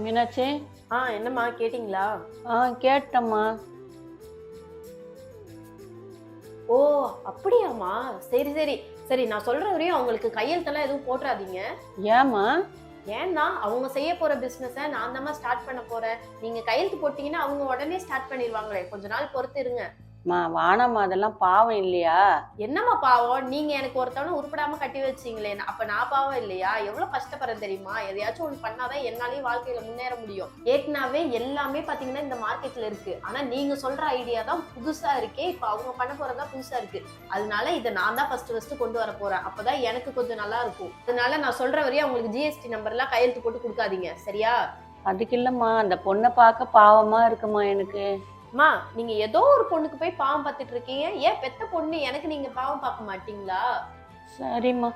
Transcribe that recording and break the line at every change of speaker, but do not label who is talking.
மீனாட்சி.
என்னம்மா கேட்டிங்களா?
கேட்டம்மா.
ஓ, அப்படியாம்மா? சரி சரி சரி, நான் சொல்ற வரையும் அவங்களுக்கு கையெழுத்தெல்லாம் எதுவும் போட்டுறாதீங்க.
ஏம்மா?
ஏன்னா அவங்க செய்ய போற பிசினஸ நான் தான் ஸ்டார்ட் பண்ண போறேன். நீங்க கையெழுத்து போட்டீங்கன்னா அவங்க உடனே ஸ்டார்ட் பண்ணிடுவாங்களே, கொஞ்ச நாள் பொறுத்து இருங்க.
வானம்மா, அதெல்லாம் பாவம் இல்லையா?
என்னம்மா பாவம்? நீங்க எனக்கு ஒருத்தவன உருப்படாம கட்டி வச்சீங்களே, அப்ப நான் பாவம் இல்லையா? எவ்வளவு கஷ்டப்படுறேன் தெரியுமா? எதையாச்சும் ஒண்ணு பண்ணாதான் என்னாலயும் வாழ்க்கையில முன்னேற முடியும். ஏற்கனவே எல்லாமே பாத்தீங்கன்னா இந்த மார்க்கெட்ல இருக்கு. ஆனா நீங்க சொல்ற ஐடியா தான் புதுசா இருக்கே. இப்ப அவங்க பண்ண போறதா புதுசா இருக்கு. அதனால இதை நான் தான் ஃபர்ஸ்ட் கொண்டு வர போறேன். அப்பதான் எனக்கு கொஞ்சம் நல்லா இருக்கும். அதனால நான் சொல்ற வரையும் அவங்களுக்கு ஜிஎஸ்டி நம்பர்லாம் கையெழுத்து போட்டு கொடுக்காதீங்க, சரியா?
அதுக்கு இல்லம்மா, அந்த பொண்ணை பார்க்க பாவமா இருக்குமா எனக்கு.
அம்மா, நீங்க ஏதோ ஒரு பொண்ணுக்கு போய் பாவம் பார்த்துட்டு இருக்கீங்க. ஏன் பெத்த பொண்ணு எனக்கு நீங்க பாவம் பார்க்க மாட்டீங்களா?
சரிம்மா.